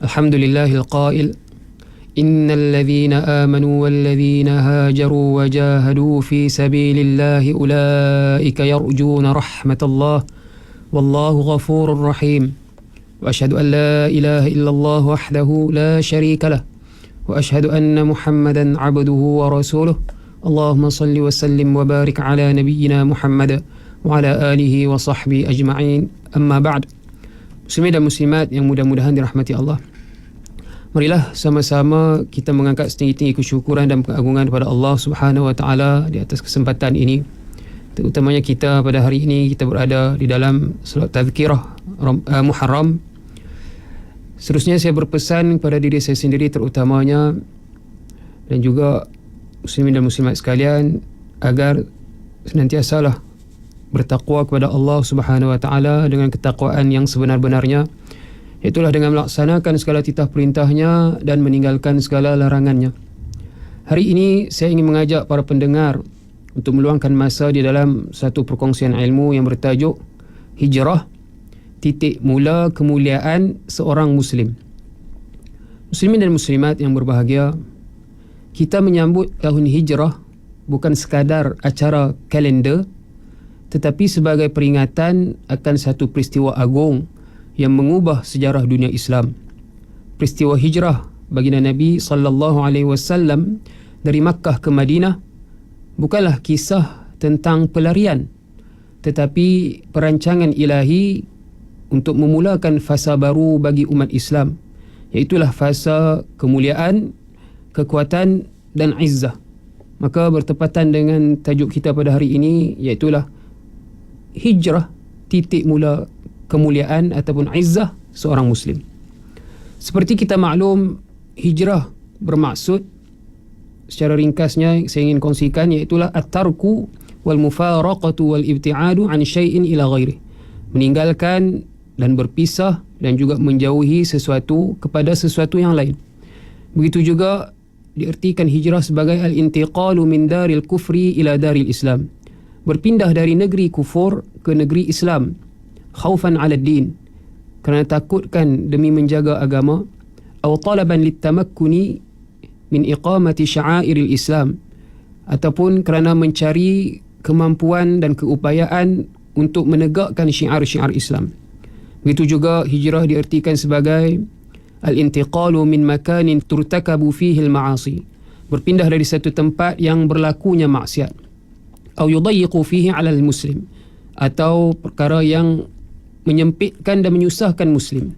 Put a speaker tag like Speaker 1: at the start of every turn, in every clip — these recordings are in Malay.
Speaker 1: الحمد لله القائل إن الذين آمنوا والذين هاجروا وجاهدوا في سبيل الله أولئك يرجون رحمة الله والله غفور رحيم وأشهد أن لا إله إلا الله وحده لا شريك له وأشهد أن محمدا عبده ورسوله اللهم صل وسلم وبارك على نبينا محمد وعلى آله وصحبه أجمعين أما بعد. Muslimin dan muslimat yang mudah-mudahan dirahmati Allah, marilah sama-sama kita mengangkat setinggi-tinggi kesyukuran dan pengagungan kepada Allah Subhanahu Wa Taala di atas kesempatan ini. Terutamanya kita pada hari ini kita berada di dalam solat tazkirah Muharram. Seterusnya saya berpesan kepada diri saya sendiri terutamanya dan juga muslimin dan muslimat sekalian agar senantiasalah bertakwa kepada Allah Subhanahu Wa Taala dengan ketakwaan yang sebenar-benarnya, itulah dengan melaksanakan segala titah perintahnya dan meninggalkan segala larangannya. Hari ini saya ingin mengajak para pendengar untuk meluangkan masa di dalam satu perkongsian ilmu yang bertajuk Hijrah, titik mula kemuliaan seorang Muslim. Muslimin dan muslimat yang berbahagia, kita menyambut tahun Hijrah bukan sekadar acara kalender, tetapi sebagai peringatan akan satu peristiwa agung yang mengubah sejarah dunia Islam. Peristiwa hijrah baginda Nabi SAW dari Makkah ke Madinah bukanlah kisah tentang pelarian, tetapi perancangan ilahi untuk memulakan fasa baru bagi umat Islam, iaitulah fasa kemuliaan, kekuatan dan izzah. Maka bertepatan dengan tajuk kita pada hari ini, iaitulah hijrah, titik mula kemuliaan ataupun izzah seorang Muslim. Seperti kita maklum, hijrah bermaksud, secara ringkasnya saya ingin kongsikan, iaitulah at-tarku wal mufaraqatu wal ibti'adu an syai'in ila ghairi, meninggalkan dan berpisah dan juga menjauhi sesuatu kepada sesuatu yang lain. Begitu juga diartikan hijrah sebagai al-intiqalu min daril kufri ila daril Islam, berpindah dari negeri kufur ke negeri Islam, khaufan 'ala din, kerana takutkan demi menjaga agama, atau talaban litamakkuni min iqamati sya'airil Islam, ataupun kerana mencari kemampuan dan keupayaan untuk menegakkan syiar-syiar Islam. Begitu juga hijrah diartikan sebagai al-intiqalu min makanin turtakabu fihi al-ma'asi, berpindah dari satu tempat yang berlakunya maksiat, atau yudayyiqu fihi 'ala al-muslim, atau perkara yang menyempitkan dan menyusahkan muslim,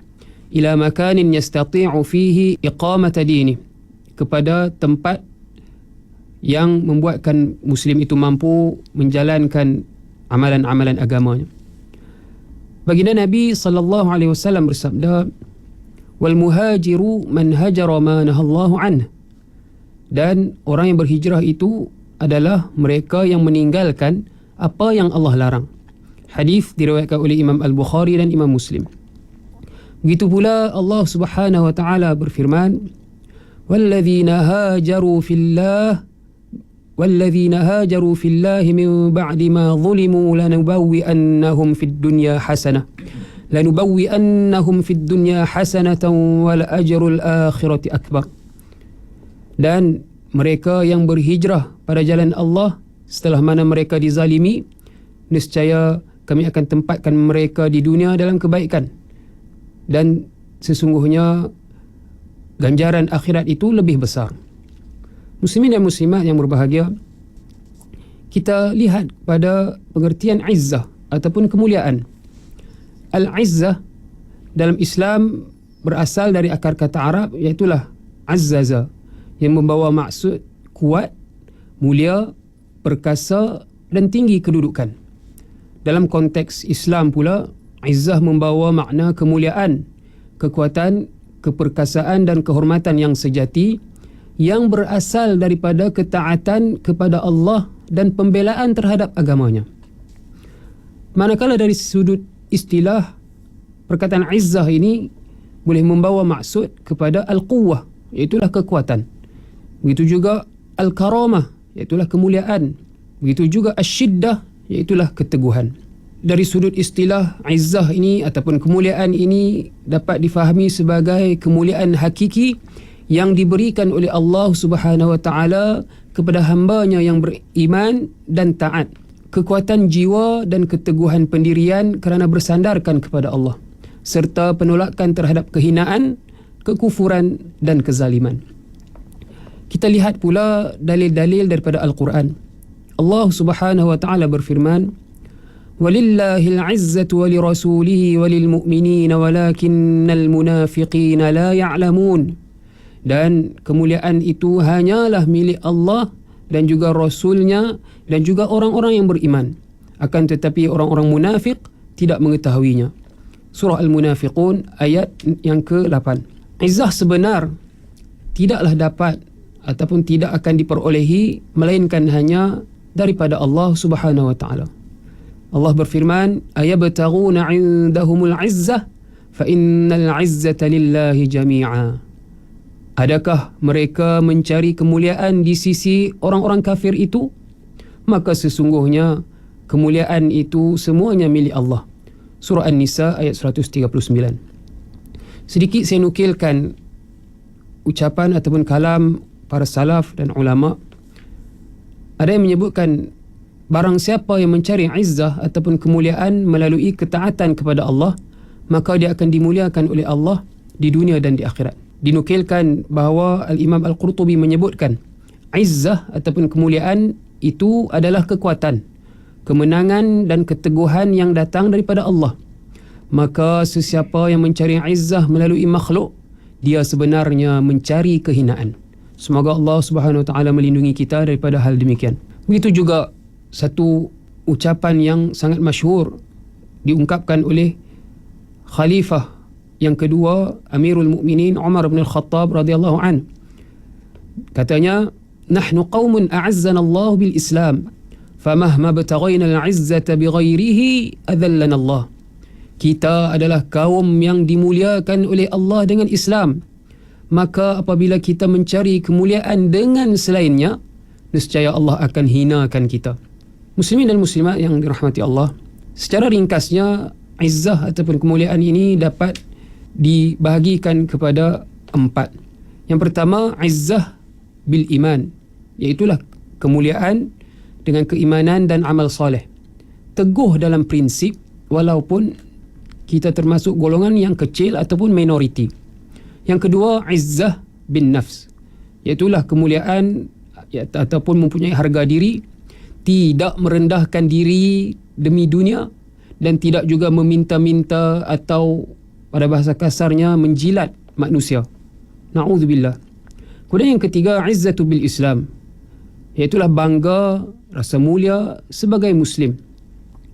Speaker 1: ila makanin yastati'u fihi iqamata dini, kepada tempat yang membuatkan muslim itu mampu menjalankan amalan-amalan agamanya. Baginda Nabi SAW bersabda, wal muhajiru man hajara ma nahallahu anhu, dan orang yang berhijrah itu adalah mereka yang meninggalkan apa yang Allah larang. Hadis diriwayatkan oleh Imam Al-Bukhari dan Imam Muslim. Begitu pula Allah Subhanahu Wa Taala berfirman, walladzina hajaru fillah min ba'di ma zulimu lanubawwi'annahum fid dunya hasanah hasanatan wal ajrul akhirati akbar. Dan mereka yang berhijrah pada jalan Allah setelah mana mereka dizalimi, nescaya kami akan tempatkan mereka di dunia dalam kebaikan, dan sesungguhnya ganjaran akhirat itu lebih besar. Muslimin dan muslimat yang berbahagia, kita lihat pada pengertian izzah ataupun kemuliaan. Al-izzah dalam Islam berasal dari akar kata Arab, iaitulah azzaza, yang membawa maksud kuat, mulia, perkasa dan tinggi kedudukan. Dalam konteks Islam pula, izzah membawa makna kemuliaan, kekuatan, keperkasaan dan kehormatan yang sejati, yang berasal daripada ketaatan kepada Allah dan pembelaan terhadap agamanya. Manakala dari sudut istilah, perkataan izzah ini boleh membawa maksud kepada al-quwwah, iaitulah kekuatan. Begitu juga al-karamah, iaitulah kemuliaan. Begitu juga asyiddah, iaitulah keteguhan. dari sudut istilah, izzah ini ataupun kemuliaan ini dapat difahami sebagai kemuliaan hakiki yang diberikan oleh Allah Subhanahu Wa Taala kepada hamba-Nya yang beriman dan taat. Kekuatan jiwa dan keteguhan pendirian kerana bersandarkan kepada Allah, serta penolakan terhadap kehinaan, kekufuran dan kezaliman. Kita lihat pula dalil-dalil daripada Al-Quran. Allah Subhanahu Wa Taala berfirman, "Walillahil 'izzatu wa lirasulihi wa lilmu'minina walakinnal munafiqina la ya'lamun." Dan kemuliaan itu hanyalah milik Allah dan juga Rasulnya dan juga orang-orang yang beriman. Akan tetapi orang-orang munafik tidak mengetahuinya. Surah Al-Munafiqun ayat yang ke-8. Izzah sebenar tidaklah dapat ataupun tidak akan diperolehi melainkan hanya daripada Allah Subhanahu Wa Taala. Allah berfirman, "Ayabtaghuna 'indahumul 'izzah fa innal 'izzata lillahi jami'a." Adakah mereka mencari kemuliaan di sisi orang-orang kafir itu? Maka sesungguhnya kemuliaan itu semuanya milik Allah. Surah An-Nisa ayat 139. Sedikit saya nukilkan ucapan ataupun kalam para salaf dan ulama. Ada yang menyebutkan barang siapa yang mencari izzah ataupun kemuliaan melalui ketaatan kepada Allah, maka dia akan dimuliakan oleh Allah di dunia dan di akhirat. Dinukilkan bahawa Al-Imam Al-Qurtubi menyebutkan izzah ataupun kemuliaan itu adalah kekuatan, kemenangan dan keteguhan yang datang daripada Allah. Maka sesiapa yang mencari izzah melalui makhluk, dia sebenarnya mencari kehinaan. Semoga Allah Subhanahu Wa Taala melindungi kita daripada hal demikian. Begitu juga satu ucapan yang sangat masyhur diungkapkan oleh Khalifah yang kedua, Amirul Mukminin Umar bin Al-Khattab radhiyallahu an. Katanya, "Nahnu qaumun a'azzana Allah bil Islam, famahma bataghayna al-'izzata bighairihi adallana Allah." Kita adalah kaum yang dimuliakan oleh Allah dengan Islam. Maka apabila kita mencari kemuliaan dengan selainnya, nescaya Allah akan hinakan kita. Muslimin dan muslimat yang dirahmati Allah, secara ringkasnya izzah ataupun kemuliaan ini dapat dibahagikan kepada 4. Yang pertama, izzah bil iman, iaitulah kemuliaan dengan keimanan dan amal soleh. Teguh dalam prinsip walaupun kita termasuk golongan yang kecil ataupun minoriti. Yang kedua, izzah bin nafs, iaitulah kemuliaan ataupun mempunyai harga diri, tidak merendahkan diri demi dunia dan tidak juga meminta-minta atau pada bahasa kasarnya menjilat manusia. Na'udzubillah. Kemudian yang ketiga, izzatu bil Islam, iaitulah bangga, rasa mulia sebagai Muslim.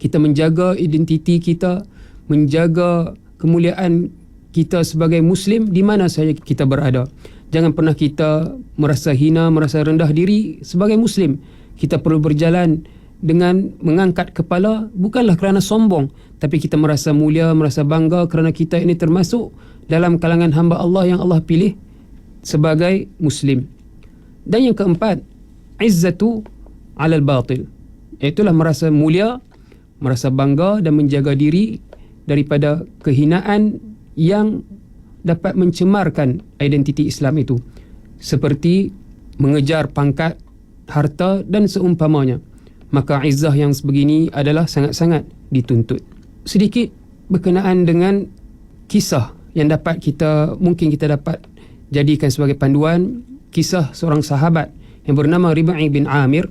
Speaker 1: Kita menjaga identiti kita, menjaga kemuliaan kita sebagai Muslim di mana sahaja kita berada. Jangan pernah kita merasa hina, merasa rendah diri sebagai Muslim. Kita perlu berjalan dengan mengangkat kepala, bukanlah kerana sombong, tapi kita merasa mulia, merasa bangga kerana kita ini termasuk dalam kalangan hamba Allah yang Allah pilih sebagai Muslim. Dan yang keempat, izzatu alal batil, iaitulah merasa mulia, merasa bangga dan menjaga diri daripada kehinaan yang dapat mencemarkan identiti Islam itu, seperti mengejar pangkat, harta dan seumpamanya. Maka izzah yang sebegini adalah sangat-sangat dituntut. Sedikit berkenaan dengan kisah yang mungkin kita dapat jadikan sebagai panduan. Kisah seorang sahabat yang bernama Rib'i bin Amir,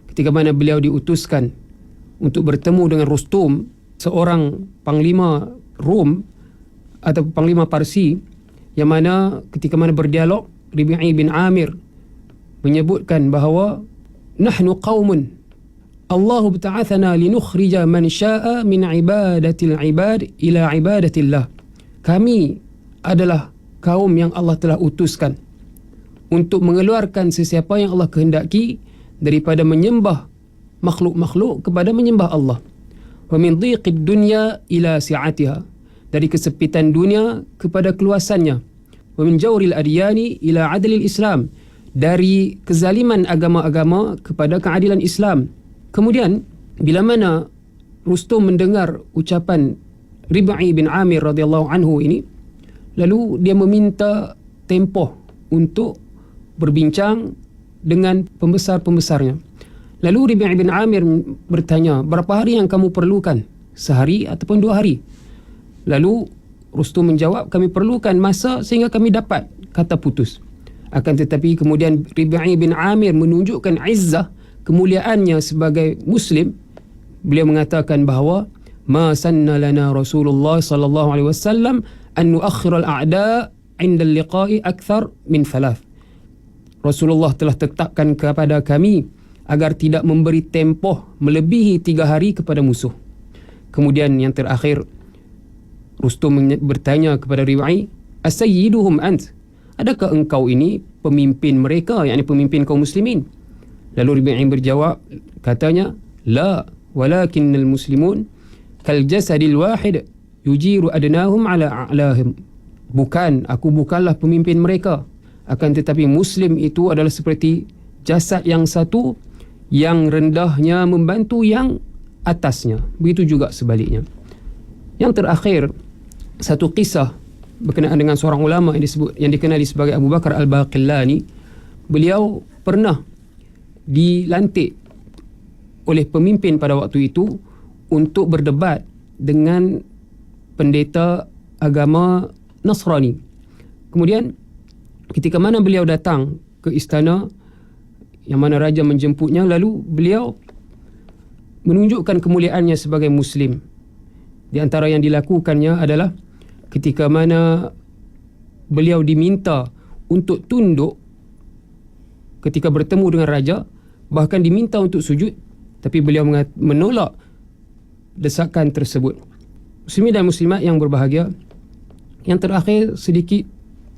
Speaker 1: ketika mana beliau diutuskan untuk bertemu dengan Rustum, seorang panglima Rom atau panglima Parsi, yang mana ketika mana berdialog, Rib'i bin Amir menyebutkan bahawa nahnu qaumun Allah bta'athana linukhrija man sya'a min ibadatil ibad ila ibadatillah. Kami adalah kaum yang Allah telah utuskan untuk mengeluarkan sesiapa yang Allah kehendaki daripada menyembah makhluk-makhluk kepada menyembah Allah. Wa min dhiqid dunya ila si'atiha, dari kesepitan dunia kepada keluasannya. Wa min jawril adyani ila adlil Islam, dari kezaliman agama-agama kepada keadilan Islam. Kemudian bila mana Rustum mendengar ucapan Rib'i bin Amir radhiyallahu anhu ini, lalu dia meminta tempoh untuk berbincang dengan pembesar-pembesarnya. Lalu Rib'i bin Amir bertanya, berapa hari yang kamu perlukan? Sehari ataupun 2 hari? Lalu Rustum menjawab, kami perlukan masa sehingga kami dapat kata putus. Akan tetapi kemudian Rib'i bin Amir menunjukkan izzah, kemuliaannya sebagai Muslim. Beliau mengatakan bahawa ma sanna lana Rasulullah sallallahu alaihi wasallam an nuakhkhira al-a'da' 'inda al-liqa'i akthar min 3. Rasulullah telah tetapkan kepada kami agar tidak memberi tempoh melebihi 3 hari kepada musuh. Kemudian yang terakhir, Rustum bertanya kepada Rib'i, asayyiduhum ant? Adakah engkau ini pemimpin mereka, yakni pemimpin kaum muslimin? Lalu Rib'i berjawab, katanya, la, walakinnal muslimun kal jasadil wahid yujiru adnahum ala a'lahim. Bukan, aku bukanlah pemimpin mereka. Akan tetapi Muslim itu adalah seperti jasad yang satu, yang rendahnya membantu yang atasnya. Begitu juga sebaliknya. Yang terakhir, satu kisah berkenaan dengan seorang ulama yang dikenali sebagai Abu Bakar Al-Baqillani. Beliau pernah dilantik oleh pemimpin pada waktu itu untuk berdebat dengan pendeta agama Nasrani. Kemudian ketika mana beliau datang ke istana yang mana raja menjemputnya, lalu beliau menunjukkan kemuliaannya sebagai Muslim. Di antara yang dilakukannya adalah ketika mana beliau diminta untuk tunduk ketika bertemu dengan raja, bahkan diminta untuk sujud, tapi beliau menolak desakan tersebut. Muslimin dan muslimat yang berbahagia, yang terakhir sedikit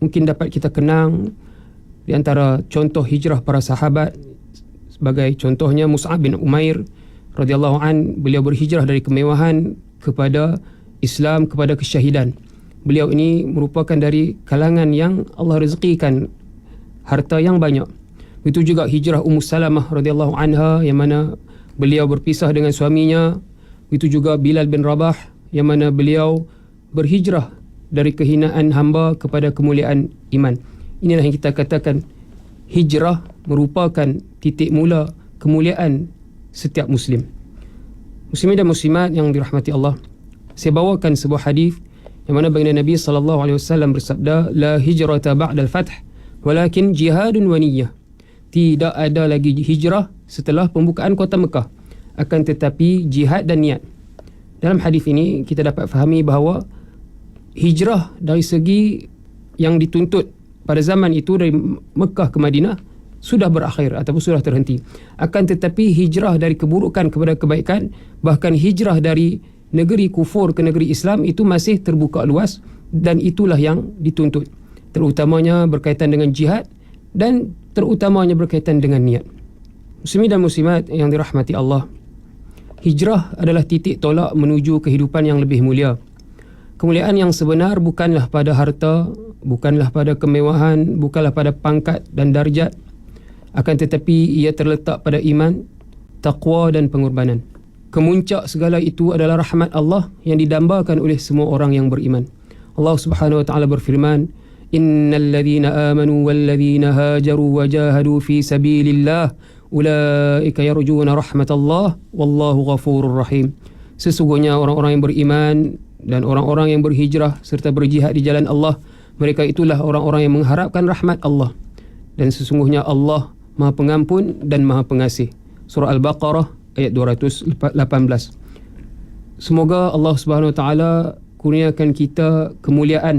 Speaker 1: mungkin dapat kita kenang di antara contoh hijrah para sahabat. Sebagai contohnya Mus'ab bin Umair radhiyallahu an, beliau berhijrah dari kemewahan kepada Islam, kepada kesyahidan. Beliau ini merupakan dari kalangan yang Allah rezekikan harta yang banyak. Itu juga hijrah Ummu Salamah radhiyallahu anha, yang mana beliau berpisah dengan suaminya. Itu juga Bilal bin Rabah, yang mana beliau berhijrah dari kehinaan hamba kepada kemuliaan iman. Inilah yang kita katakan hijrah merupakan titik mula kemuliaan setiap Muslim. Muslimin dan muslimat yang dirahmati Allah, saya bawakan sebuah hadis yang mana baginda Nabi SAW bersabda, la hijrata ba'dal fath walakin jihadun wa niyyah. Tidak ada lagi hijrah setelah pembukaan kota Mekah, akan tetapi jihad dan niat. Dalam hadis ini kita dapat fahami bahawa hijrah dari segi yang dituntut pada zaman itu dari Mekah ke Madinah sudah berakhir ataupun sudah terhenti. Akan tetapi hijrah dari keburukan kepada kebaikan, bahkan hijrah dari negeri kufur ke negeri Islam itu masih terbuka luas, dan itulah yang dituntut. Terutamanya berkaitan dengan jihad dan terutamanya berkaitan dengan niat. Muslimin dan muslimat yang dirahmati Allah, hijrah adalah titik tolak menuju kehidupan yang lebih mulia. Kemuliaan yang sebenar bukanlah pada harta, bukanlah pada kemewahan, bukanlah pada pangkat dan darjat, akan tetapi ia terletak pada iman, taqwa dan pengorbanan. Kemuncak segala itu adalah rahmat Allah yang didambakan oleh semua orang yang beriman. Allah Subhanahu wa taala berfirman, innal ladzina amanu wal ladzina hajaru wa jahadu fi sabilillah ulaika yarjuna rahmatallah wallahu ghafurur rahim. Sesungguhnya orang-orang yang beriman dan orang-orang yang berhijrah serta berjihad di jalan Allah, mereka itulah orang-orang yang mengharapkan rahmat Allah, dan sesungguhnya Allah Maha Pengampun dan Maha Pengasih. Surah Al-Baqarah ayat 218. Semoga Allah Subhanahu wa taala kurniakan kita kemuliaan